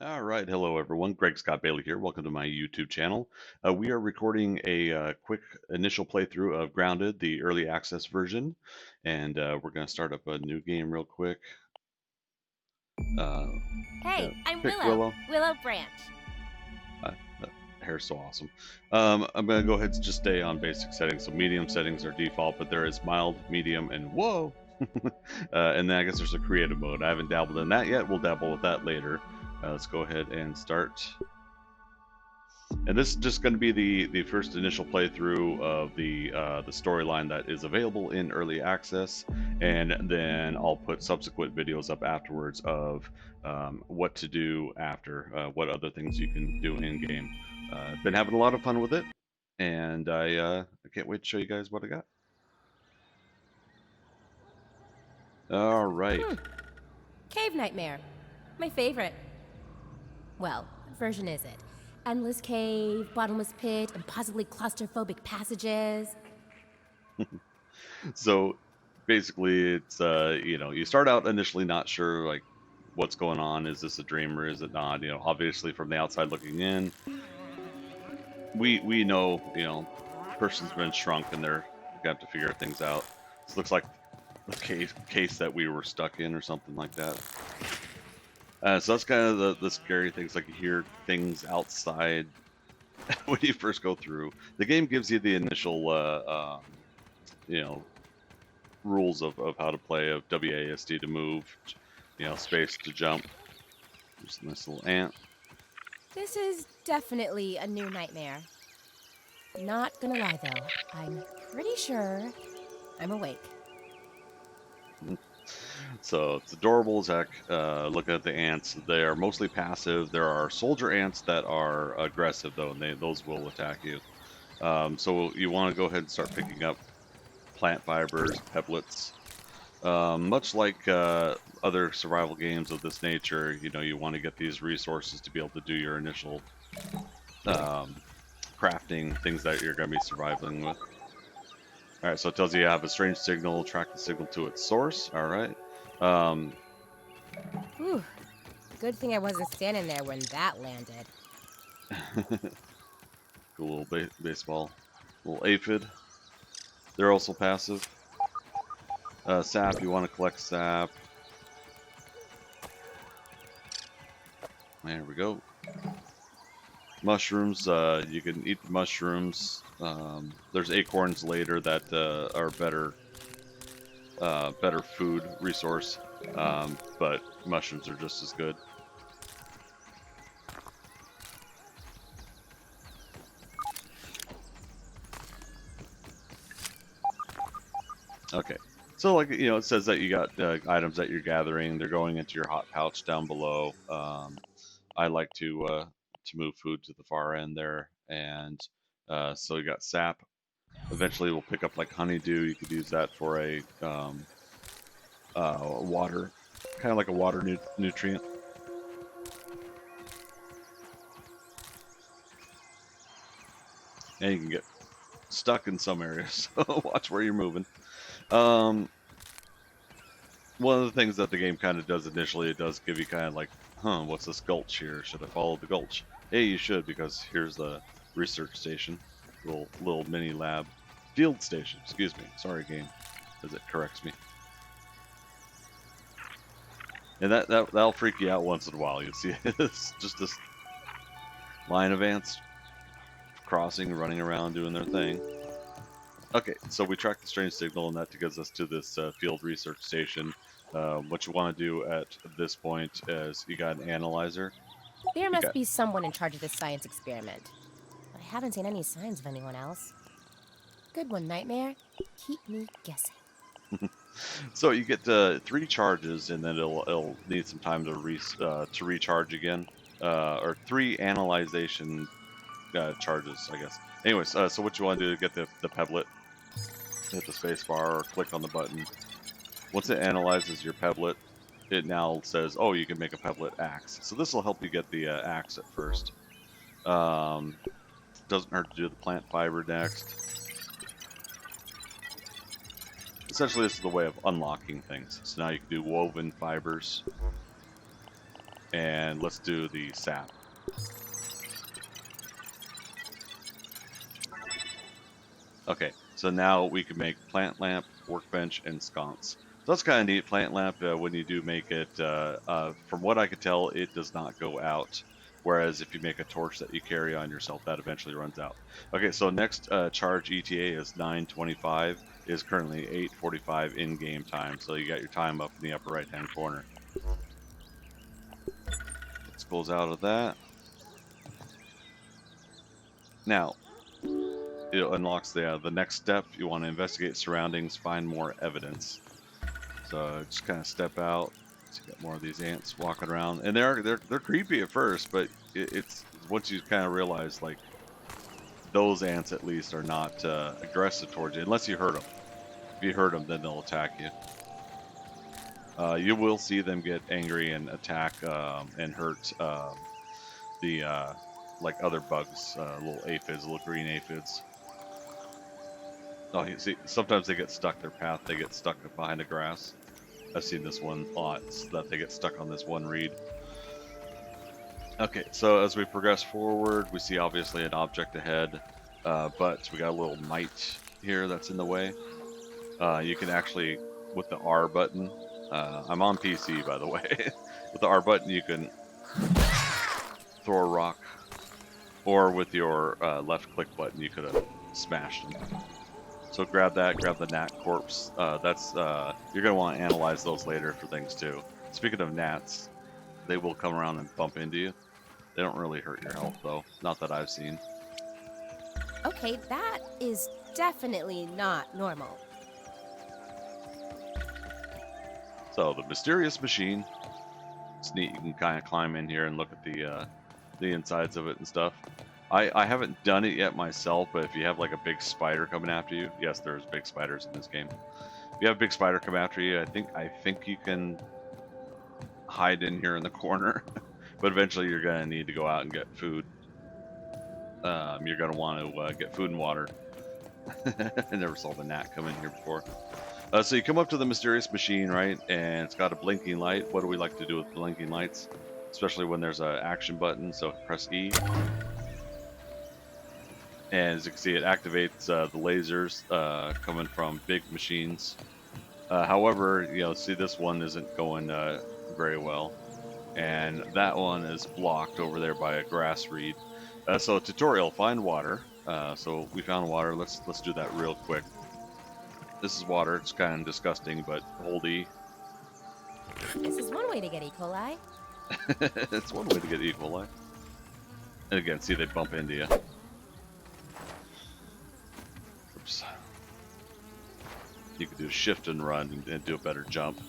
All right, hello everyone. Greg Scott Bailey here. Welcome to my YouTube channel. We are recording a quick initial playthrough of Grounded, the early access version, and we're going to start up a new game real quick. Uh, Hey, I'm Pick Willow. Willow. Willow Branch. That hair's so awesome. I'm going to go ahead and just stay on basic settings. So medium settings are default, but there is mild, medium, and whoa. And then I guess there's a creative mode. I haven't dabbled in that yet. We'll dabble with that later. Let's go ahead and start. And this is just going to be the first initial playthrough of the storyline that is available in early access, and then I'll put subsequent videos up afterwards of what to do after, what other things you can do in game. I've been having a lot of fun with it, and I can't wait to show you guys what I got. All right. Cave Nightmare. My favorite. Well, what version is it? Endless cave, bottomless pit, impossibly claustrophobic passages. So basically, it's you start out initially not sure like what's going on. Is this a dream or is it not? Obviously from the outside looking in, we know person's been shrunk and they're got to figure things out. This looks like the case that we were stuck in or something like that. So that's kind of the scary things. Like you hear things outside when you first go through. The game gives you the initial you know rules of how to play, of WASD to move, space to jump. There's a nice little ant. This is definitely a new nightmare. Not gonna lie though, I'm pretty sure I'm awake. So it's adorable, Zach. Looking at the ants, they are mostly passive. There are soldier ants that are aggressive though, and those will attack you. So you want to go ahead and start picking up plant fibers, pebblets. Much like other survival games of this nature, you want to get these resources to be able to do your initial um, crafting, things that you're going to be surviving with. All right, so it tells you have a strange signal, track the signal to its source. All right. Um, Whew. Good thing I wasn't standing there when that landed. cool little baseball, little aphid. They're also passive. Sap, you want to collect sap. There we go. Mushrooms, you can eat the mushrooms. There's acorns later that are better food resource, but mushrooms are just as good. Okay, so like it says that you got items that you're gathering. They're going into your hot pouch down below. I like to move food to the far end there, and so you got sap. Eventually, we'll pick up like honeydew. You could use that for a water, kind of like a water nutrient. And you can get stuck in some areas, so watch where you're moving. Um, One of the things that the game kind of does initially, it does give you kind of like, what's this gulch here? Should I follow the gulch? Hey, you should, because here's the research station, little mini lab, field station. Excuse me, sorry, game, as it corrects me. And that'll freak you out once in a while. You'll see it's just this line of ants crossing, running around, doing their thing. Okay, so we track the strange signal, and that gets us to this field research station. What you want to do at this point is you got an analyzer. There must be someone in charge of this science experiment. But I haven't seen any signs of anyone else. Good one, Nightmare. Keep me guessing. So you get 3 charges, and then it'll need some time to recharge again, or 3 analyzation charges, I guess. Anyways, so what you want to do to get the pebblet, hit the space bar or click on the button. Once it analyzes your pebblet, it now says, oh, you can make a pebblet axe. So this will help you get the axe at first. Doesn't hurt to do the plant fiber next. Essentially, this is the way of unlocking things. So now you can do woven fibers. And let's do the sap. Okay, so now we can make plant lamp, workbench, and sconce. So that's kind of neat. Plant lamp, when you do make it, from what I could tell, it does not go out. Whereas if you make a torch that you carry on yourself, that eventually runs out. Okay, so next charge ETA is 9:25. Is currently 8:45 in-game time. So you got your time up in the upper right-hand corner. Let's close out of that. Now, it unlocks the next step. You want to investigate surroundings, find more evidence. So just kind of step out. So you got more of these ants walking around, and they're creepy at first, but it's once you kind of realize like those ants at least are not aggressive towards you unless you hurt them. If you hurt them, then they'll attack you. You will see them get angry and attack and hurt the like other bugs, little aphids, little green aphids. Oh, you see, sometimes they get stuck their path. They get stuck behind the grass. I've seen this one a lot, so that they get stuck on this one reed. Okay, so as we progress forward, we see obviously an object ahead, but we got a little mite here that's in the way. You can actually, with the R button, I'm on PC by the way, with the R button you can throw a rock, or with your left click button you could have smashed them. So grab that, grab the gnat corpse. That's you're gonna want to analyze those later for things too. Speaking of gnats, they will come around and bump into you. They don't really hurt your health though, not that I've seen. Okay, that is definitely not normal. So the mysterious machine. It's neat. You can kind of climb in here and look at the insides of it and stuff. I haven't done it yet myself, but if you have like a big spider coming after you, yes, there's big spiders in this game. If you have a big spider come after you, I think you can hide in here in the corner, but eventually you're gonna need to go out and get food. You're gonna want to get food and water. I never saw the gnat come in here before. So you come up to the mysterious machine, right? And it's got a blinking light. What do we like to do with blinking lights? Especially when there's an action button, so press E. And as you can see, it activates the lasers coming from big machines. However, you know, see this one isn't going very well. And that one is blocked over there by a grass reed. So tutorial, find water. So we found water. Let's do that real quick. This is water. It's kind of disgusting, but hold E. This is one way to get E. coli. It's one way to get E. coli. And again, see, they bump into you. Oops. You can do shift and run and do a better jump.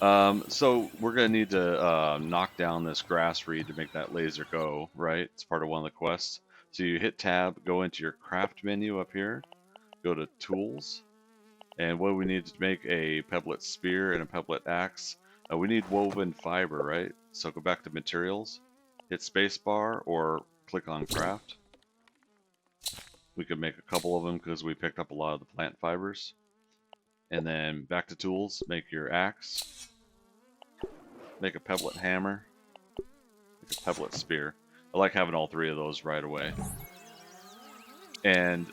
So we're going to need to knock down this grass reed to make that laser go, right? It's part of one of the quests. So you hit tab, go into your craft menu up here, go to tools, and what we need to make a pebblet spear and a pebblet axe. We need woven fiber, right? So go back to materials, hit spacebar, or click on craft. We can make a couple of them because we picked up a lot of the plant fibers. And then back to tools, make your axe, make a pebblet hammer, make a pebblet spear. I like having all three of those right away. And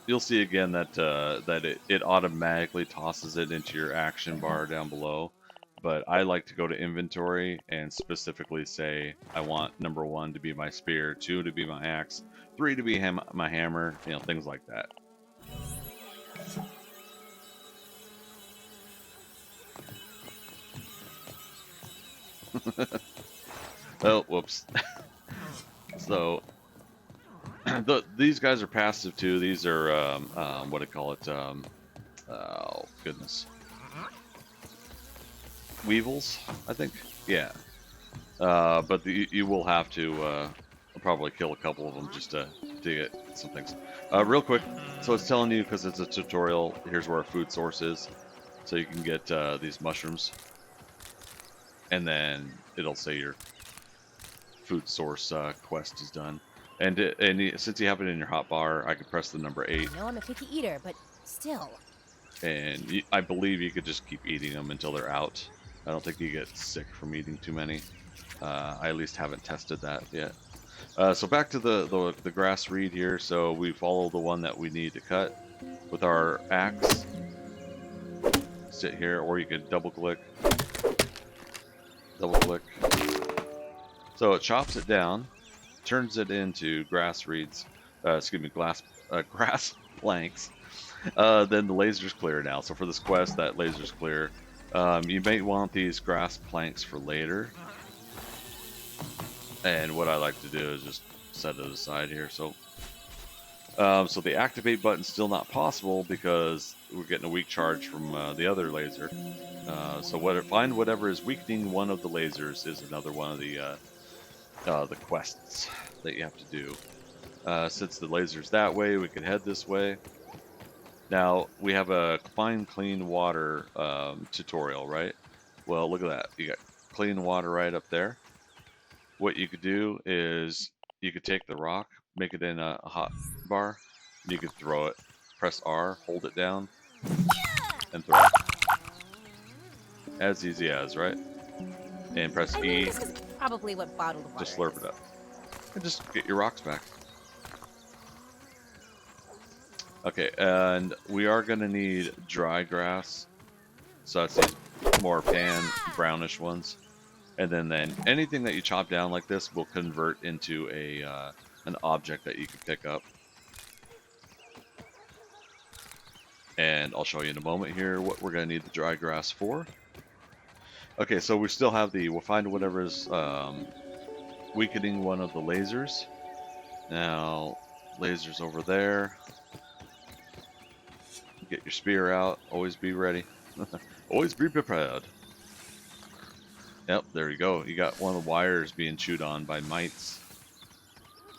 you'll see again that it automatically tosses it into your action bar down below. But I like to go to inventory and specifically say I want number 1 to be my spear, 2 to be my axe, 3 to be my hammer, you know, things like that. Oh, whoops. So these guys are passive too. These are what do you call it? Oh goodness, weevils, I think. Yeah. But you will have to probably kill a couple of them just to get some things. Real quick, so it's telling you, because it's a tutorial, here's where our food source is. So you can get these mushrooms. And then it'll say your food source quest is done. And since you have it in your hotbar, I could press the number 8. I know I'm a picky eater, but still. And I believe you could just keep eating them until they're out. I don't think you get sick from eating too many. I at least haven't tested that yet. So back to the grass reed here. So we follow the one that we need to cut with our axe. Sit here, or you could double click. Double click. So it chops it down, turns it into grass reeds. Excuse me, grass planks. Then the laser's clear now. So for this quest, that laser's clear. You may want these grass planks for later. And what I like to do is just set it aside here. So the activate button's still not possible because we're getting a weak charge from the other laser. Find whatever is weakening one of the lasers is another one of the quests that you have to do. Since the laser's that way, we can head this way. Now, we have a find clean water tutorial, right? Well, look at that. You got clean water right up there. What you could do is you could take the rock, make it in a hot bar, and you could throw it. Press R, hold it down, and throw it. As easy as, right? And press E. This is probably what bottled water Just slurp it up. And just get your rocks back. Okay, and we are going to need dry grass. So that's these more pan, brownish ones. And then anything that you chop down like this will convert into an object that you can pick up. And I'll show you in a moment here what we're going to need the dry grass for. Okay, so we still have we'll find whatever is weakening one of the lasers. Now, lasers over there. Get your spear out. Always be ready. Always be prepared. Yep, there you go. You got one of the wires being chewed on by mites.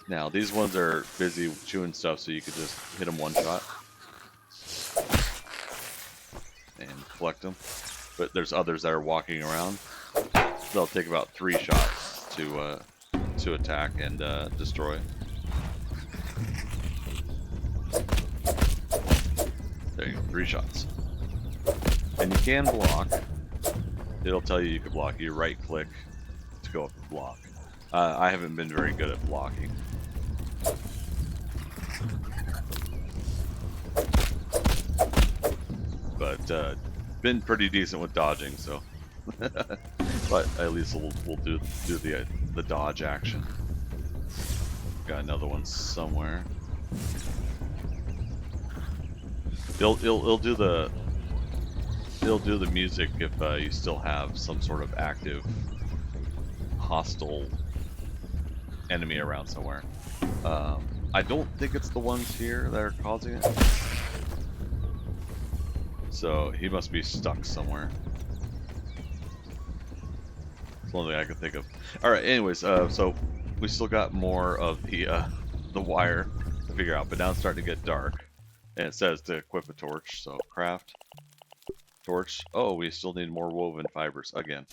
Now, these ones are busy chewing stuff, so you could just hit them one shot. And collect them. But there's others that are walking around. They'll take about 3 shots to attack and destroy. There you go, 3 shots. And you can block. It'll tell you can block. You right click to go up and block. I haven't been very good at blocking. But been pretty decent with dodging, so. But at least we'll do the dodge action. Got another one somewhere. It'll do the music if you still have some sort of active hostile enemy around somewhere. I don't think it's the ones here that are causing it. So he must be stuck somewhere. It's the only thing I can think of. Alright, anyways, so we still got more of the wire to figure out, but now it's starting to get dark. And it says to equip a torch, so craft. Torch. Oh, we still need more woven fibers again.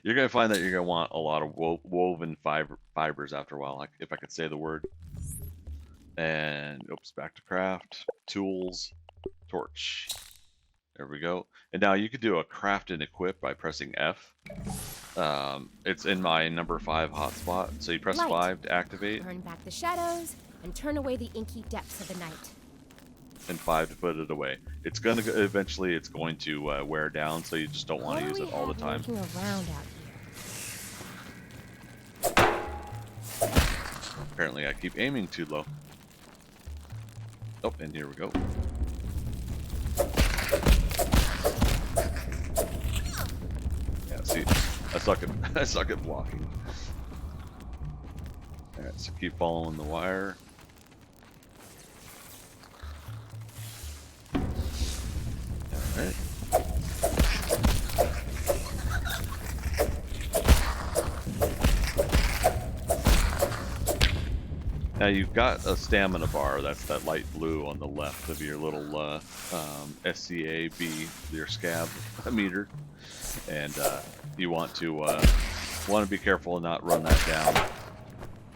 You're going to find that you're going to want a lot of woven fibers after a while, if I could say the word. And, oops, back to craft. Tools. Torch. There we go. And now you could do a craft and equip by pressing F. It's in my number 5 hotspot. So you press Light. 5 to activate. Burn back the shadows and turn away the inky depths of the night. And 5 to put it away. It's going to eventually wear down, so you just don't want to use it all the time. Looking around out here? Apparently I keep aiming too low. Oh, and here we go. Yeah, see, I suck at blocking. Alright, so keep following the wire. Alright. Now you've got a stamina bar, that's that light blue on the left of your little SCAB, your scab meter. And you want to be careful and not run that down.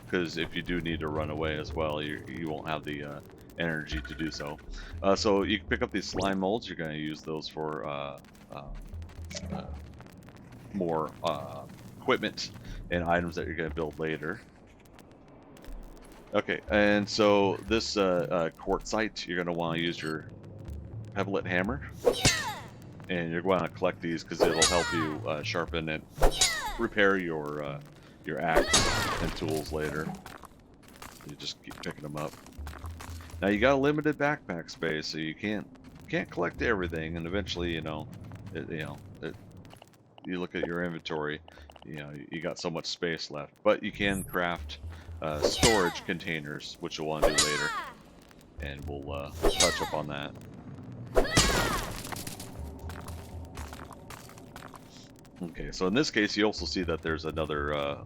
Because if you do need to run away as well, you won't have the energy to do so. So you can pick up these slime molds. You're going to use those for more equipment and items that you're going to build later. Okay, and so this quartzite, you're going to want to use your pebblet hammer, and you're going to collect these because it'll help you sharpen and repair your axe and tools later. You just keep picking them up. Now you got a limited backpack space, so you can't collect everything, and eventually, you look at your inventory, you got so much space left. But you can craft storage containers, which you'll want to do later, and we'll touch up on that. Okay, so in this case, you also see that there's another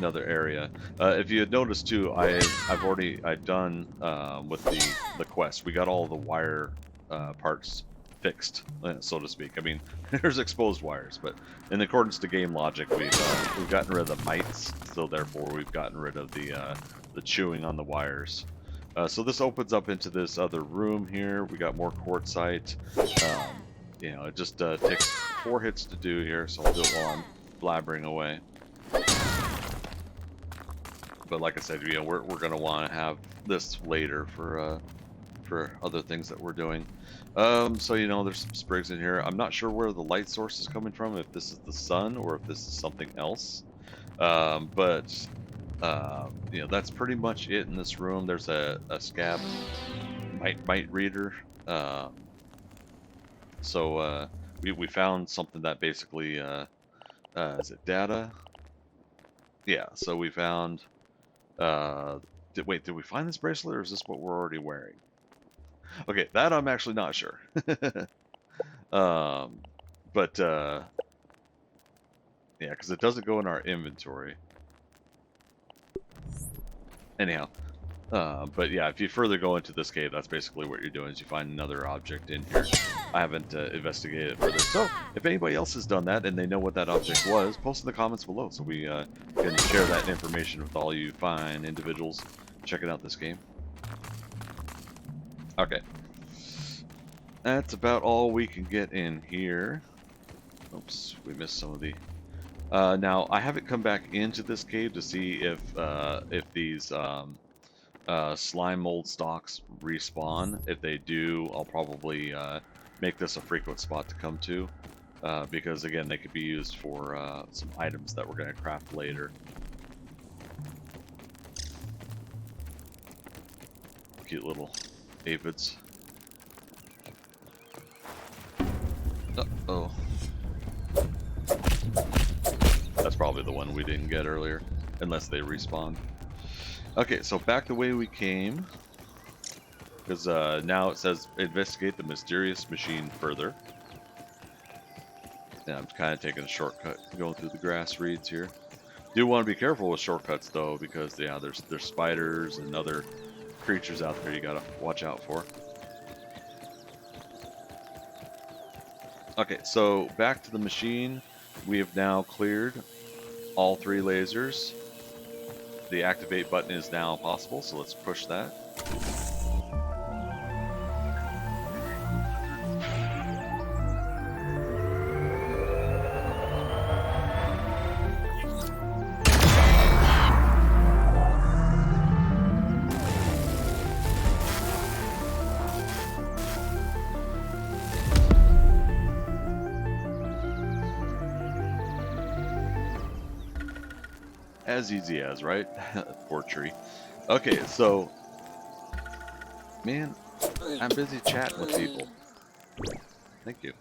area. If you had noticed too, I've done with the quest. We got all the wire parts fixed, so to speak. I mean, there's exposed wires, but in accordance to game logic, we've gotten rid of the mites, so therefore we've gotten rid of the chewing on the wires. So this opens up into this other room here. We got more quartzite. It just takes 4 hits to do here, so I'll do it while I'm blabbering away. But like I said, we're going to want to have this later for other things that we're doing. So there's some sprigs in here. I'm not sure where the light source is coming from, if this is the sun or if this is something else. But that's pretty much it in this room. There's a scab mite reader. So we found something that basically is it data? Yeah. So we found. Did we find this bracelet, or is this what we're already wearing? Okay, that I'm actually not sure. But yeah, because it doesn't go in our inventory. Anyhow, but yeah, if you further go into this cave, that's basically what you're doing, is you find another object in here. I haven't investigated it further. So, if anybody else has done that and they know what that object was, post in the comments below so we can share that information with all you fine individuals checking out this game. Okay. That's about all we can get in here. Oops, we missed some of the... now, I haven't come back into this cave to see if these slime mold stalks respawn. If they do, I'll probably make this a frequent spot to come to, because again, they could be used for some items that we're going to craft later. Cute little aphids. Uh-oh. That's probably the one we didn't get earlier, unless they respawned. Okay, so back the way we came, because now it says investigate the mysterious machine further. Yeah, I'm kind of taking a shortcut going through the grass reeds here. Do want to be careful with shortcuts though, because yeah, there's spiders and other creatures out there you gotta watch out for. Okay, so back to the machine. We have now cleared all 3 lasers. The activate button is now possible, so let's push that. As easy as, right? Poor tree. Okay, so... Man, I'm busy chatting with people. Thank you.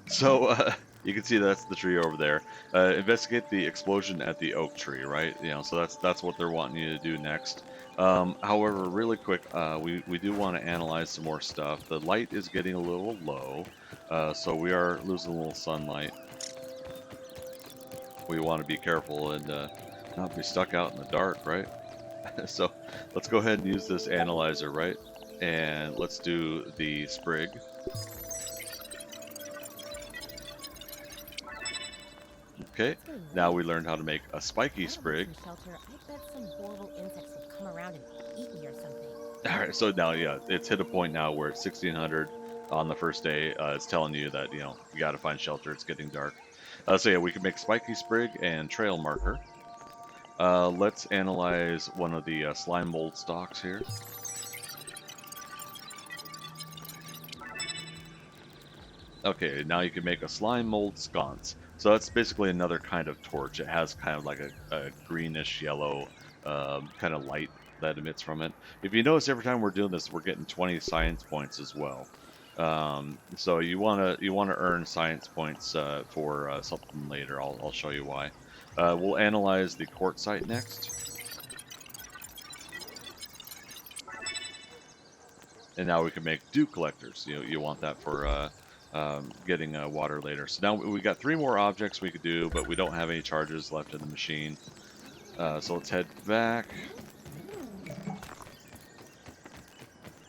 So, you can see that's the tree over there. Investigate the explosion at the oak tree, right? So that's what they're wanting you to do next. However, really quick, we do want to analyze some more stuff. The light is getting a little low, so we are losing a little sunlight. We want to be careful and not be stuck out in the dark, right? So let's go ahead and use this analyzer, right? And let's do the sprig. Okay, now we learned how to make a spiky sprig. Shelter, I bet some horrible insects have come around and eaten me or something. All right, so now, yeah, it's hit a point now where it's 1600 on the first day. It's telling you that, you got to find shelter. It's getting dark. So yeah, we can make spiky sprig and trail marker. Let's analyze one of the slime mold stalks here. Okay, now you can make a slime mold sconce. So that's basically another kind of torch. It has kind of like a greenish yellow kind of light that emits from it. If you notice, every time we're doing this, we're getting 20 science points as well. So you wanna earn science points for something later. I'll show you why. We'll analyze the quartzite next, and now we can make dew collectors. You want that for getting water later. So now we got 3 more objects we could do, but we don't have any charges left in the machine. So let's head back.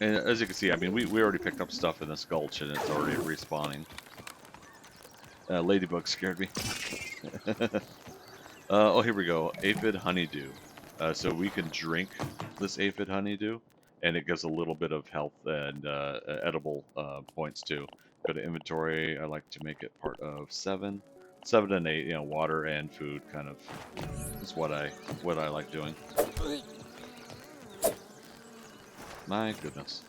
And as you can see, I mean, we already picked up stuff in this gulch, and it's already respawning. Ladybug scared me. Oh, here we go. Aphid honeydew. So we can drink this aphid honeydew, and it gives a little bit of health and edible points too. Go to inventory. I like to make it part of 7. 7 and 8, water and food kind of is what I like doing. My goodness.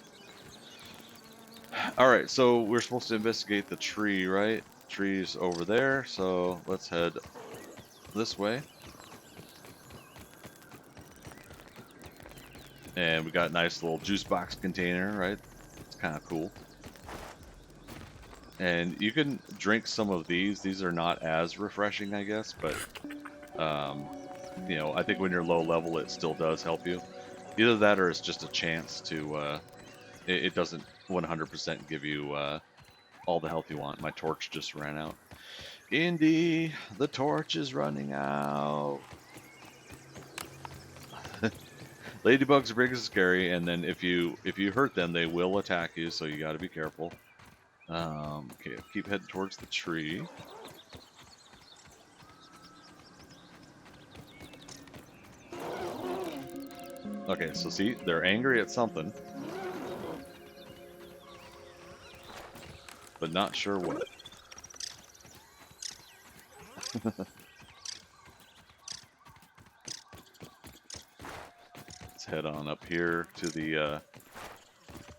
Alright, so we're supposed to investigate the tree, right? Tree's over there, so let's head this way. And we got a nice little juice box container, right? It's kind of cool. And you can drink some of these. These are not as refreshing, I guess, but I think when you're low level, it still does help you. Either that, or it's just a chance to. It doesn't 100% give you all the health you want. My torch just ran out. Indy, the torch is running out. Ladybugs are big and scary, and then if you hurt them, they will attack you. So you got to be careful. Okay, keep heading towards the tree. Okay, so see, they're angry at something, but not sure what. Let's head on up here to the,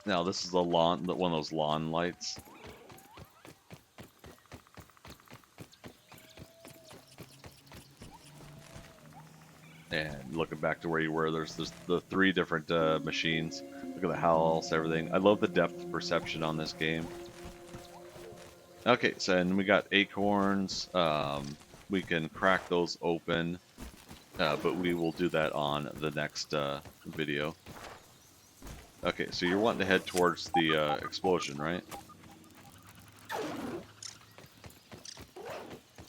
now this is the lawn, one of those lawn lights. And looking back to where you were, there's the 3 different machines. Look at the house, everything. I love the depth perception on this game. Okay, so and we got acorns. We can crack those open, but we will do that on the next video. Okay, so you're wanting to head towards the explosion, right?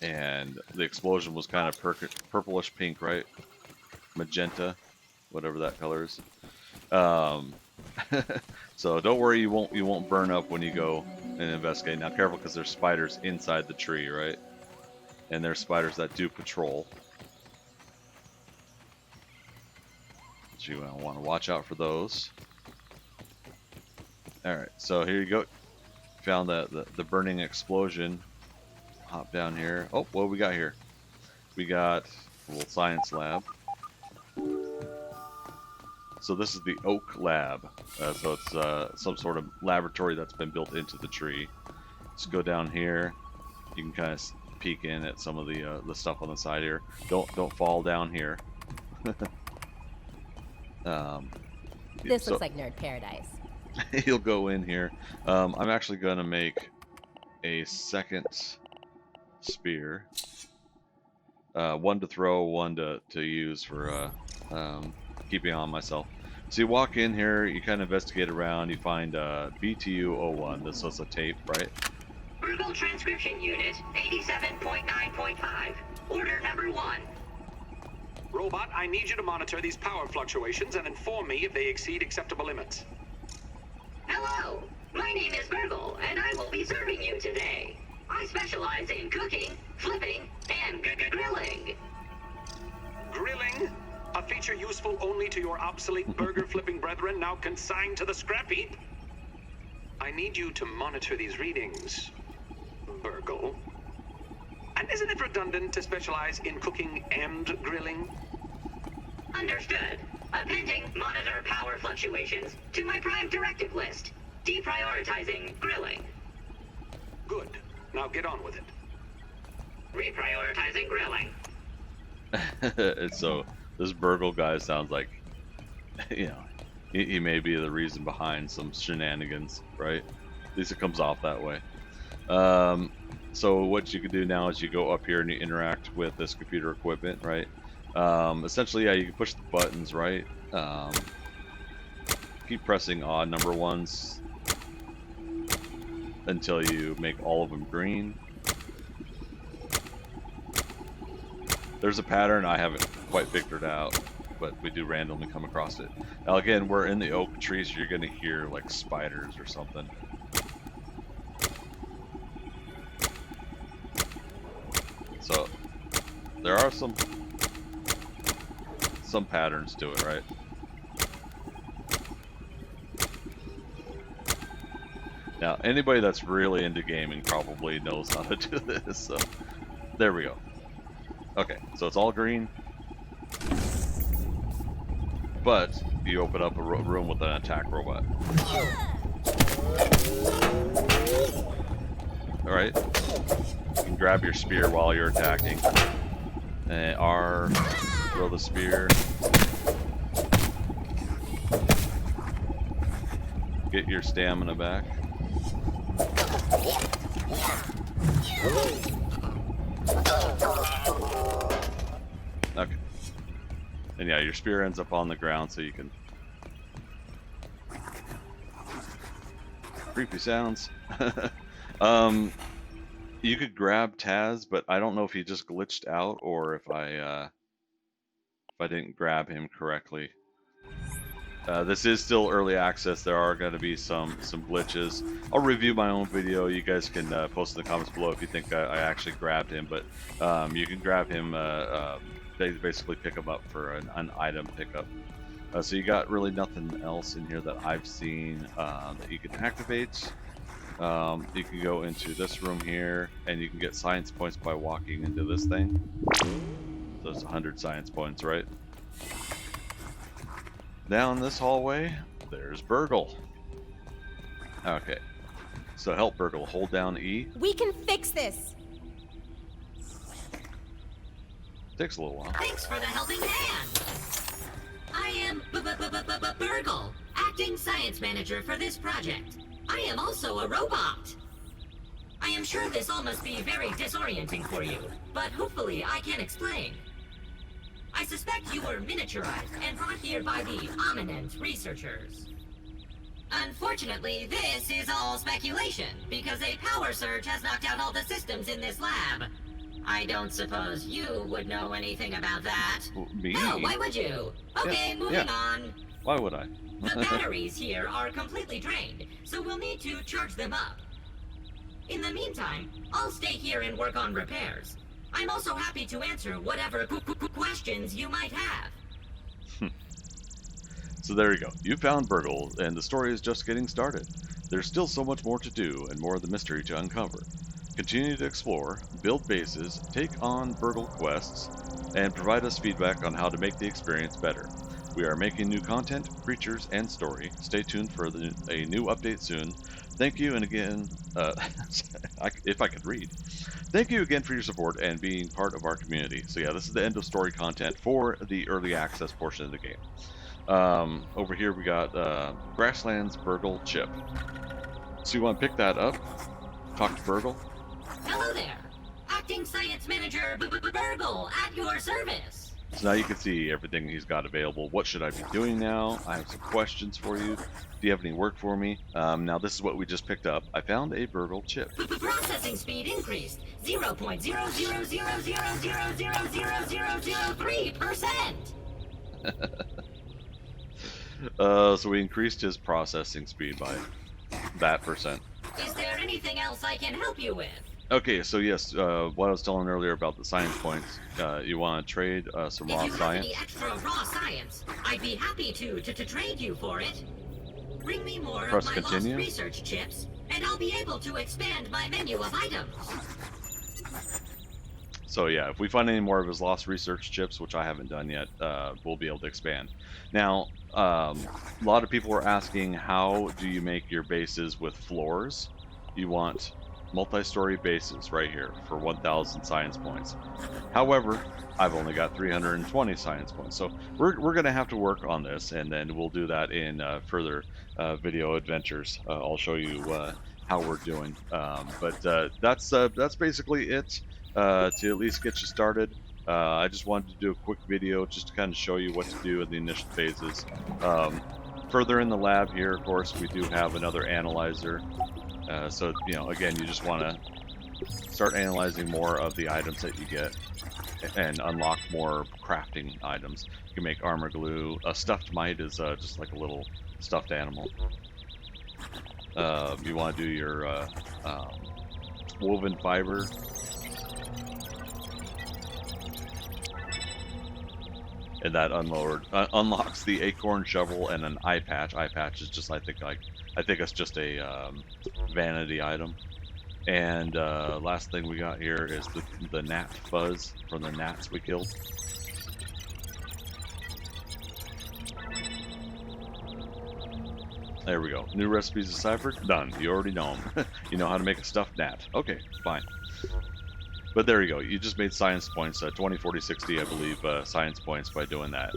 And the explosion was kind of purplish pink, right? Magenta, whatever that color is. So don't worry, you won't burn up when you go and investigate. Now careful, because there's spiders inside the tree, right? And there's spiders that do patrol. So you want to watch out for those. Alright, so here you go. Found the burning explosion. Hop down here. Oh, what do we got here? We got a little science lab. So this is the oak lab. So it's some sort of laboratory that's been built into the tree. Let's go down here. You can kind of peek in at some of the stuff on the side here. Don't fall down here. This looks like nerd paradise. You'll go in here. I'm actually going to make a second spear. One to throw, one to use for keeping on myself. So you walk in here, you kind of investigate around, you find BTU-01. This is a tape, right? Verbal transcription unit 87.9.5. Order number 1. Robot, I need you to monitor these power fluctuations and inform me if they exceed acceptable limits. Hello, my name is Virgil, and I will be serving you today. I specialize in cooking, flipping, and grilling. Grilling? A feature useful only to to your obsolete burger-flipping brethren now consigned to the scrap heap? I need you to monitor these readings, Burgle. And isn't it redundant to specialize in cooking and grilling? Understood. Appending monitor power fluctuations to my prime directive list. Deprioritizing grilling. Good. Now get on with it. Reprioritizing grilling. And so this Burgle guy sounds like, you know, he may be the reason behind some shenanigans, right? At least it comes off that way. So what you can do now is you go up here and you interact with this computer equipment, right? Essentially, yeah, you can push the buttons, right? Keep pressing odd number ones until you make all of them green. There's a pattern I haven't quite figured out, but we do randomly come across it. Now again, we're in the oak tree, so you're gonna hear like spiders or something. So there are some patterns to it, right? Now anybody that's really into gaming probably knows how to do this, so there we go. Okay, so it's all green, but you open up a room with an attack robot. Alright, you can grab your spear while you're attacking, and R, throw the spear, get your stamina back. Okay. And yeah, your spear ends up on the ground so you can... Creepy sounds. You could grab Taz, but I don't know if he just glitched out or if I didn't grab him correctly. This is still early access. There are going to be some glitches. I'll review my own video. You guys can post in the comments below if you think I actually grabbed him. But you can grab him, basically pick him up for an item pickup. So you got really nothing else in here that I've seen that you can activate. You can go into this room here, and you can get science points by walking into this thing. So it's 100 science points, right? Down this hallway, there's Burgle. Okay, so help Burgle, hold down E. We can fix this! Takes a little while. Thanks for the helping hand. I am Burgle, acting science manager for this project. I am also a robot. I am sure this all must be very disorienting for you, but hopefully I can explain. I suspect you were miniaturized and brought here by the Eminent researchers. Unfortunately, this is all speculation, because a power surge has knocked out all the systems in this lab. I don't suppose you would know anything about that. Me? No, why would you? Okay, moving on. Why would I? The batteries here are completely drained, so we'll need to charge them up. In the meantime, I'll stay here and work on repairs. I'm also happy to answer whatever questions you might have. So there you go. You found Burgle, and the story is just getting started. There's still so much more to do and more of the mystery to uncover. Continue to explore, build bases, take on Burgle quests, and provide us feedback on how to make the experience better. We are making new content, creatures, and story. Stay tuned for a new update soon. Thank you, and again, if I could read. Thank you again for your support and being part of our community. So yeah, this is the end of story content for the early access portion of the game. Over here we got Grasslands Burgle Chip. So you want to pick that up, talk to Burgle. Hello there, acting science manager Burgle at your service. So now you can see everything he's got available. What should I be doing now? I have some questions for you. Do you have any work for me? Now this is what we just picked up. I found a Burgle chip. Processing speed increased 0.000000003%. So we increased his processing speed by that percent. Is there anything else I can help you with? Okay, so yes, what I was telling earlier about the science points, you want to trade some If raw you have science. any extra raw science, I'd be happy to trade you for it. Bring me more Press of my lost continue. research chips, and I'll be able to expand my menu of items. So yeah, if we find any more of his lost research chips, which I haven't done yet, we'll be able to expand. Now, a lot of people are asking, how do you make your bases with floors? You want multi-story bases right here for 1,000 science points. However, I've only got 320 science points, so we're going to have to work on this, and then we'll do that in further video adventures. I'll show you how we're doing, but that's basically it to at least get you started. I just wanted to do a quick video just to kind of show you what to do in the initial phases. Further in the lab here, of course, we do have another analyzer. So, you know, again, you just want to start analyzing more of the items that you get and unlock more crafting items. You can make armor glue. A stuffed mite is just like a little stuffed animal. You want to do your woven fiber. And that unlocks the acorn shovel and an eye patch. Eye patch is just, I think it's just a vanity item. And last thing we got here is the gnat fuzz from the gnats we killed. There we go. New recipes deciphered? Done. You already know them. You know how to make a stuffed gnat. Okay, fine. But there you go. You just made science points, 20, 40, 60, I believe, science points by doing that.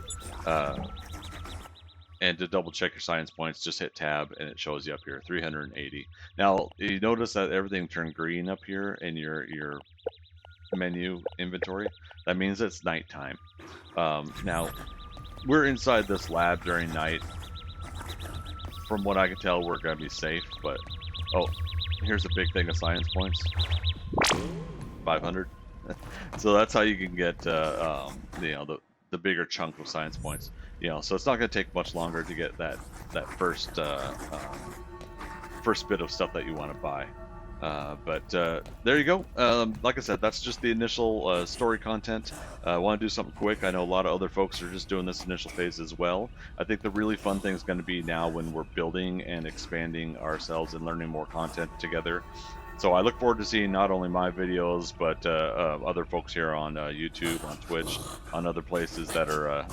And to double check your science points, just hit tab and it shows you up here, 380. Now, you notice that everything turned green up here in your menu inventory. That means it's nighttime. Now, we're inside this lab during night. From what I can tell, we're going to be safe, but... Oh, here's a big thing of science points. 500. So that's how you can get, you know, the bigger chunk of science points. You know, so it's not going to take much longer to get that first bit of stuff that you want to buy. But there you go. Like I said, that's just the initial story content. I want to do something quick. I know a lot of other folks are just doing this initial phase as well. I think the really fun thing is going to be now when we're building and expanding ourselves and learning more content together. So I look forward to seeing not only my videos, but other folks here on YouTube, on Twitch, on other places that are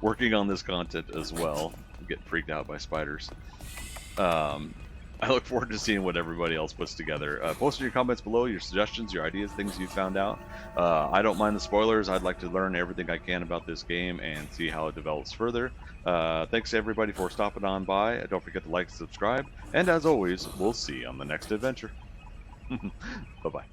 working on this content as well. I'm getting freaked out by spiders. I look forward to seeing what everybody else puts together. Post in your comments below your suggestions, your ideas, things you found out. I don't mind the spoilers. I'd like to learn everything I can about this game and see how it develops further. Thanks to everybody for stopping on by. Don't forget to like and subscribe. And as always, we'll see you on the next adventure. Bye-bye.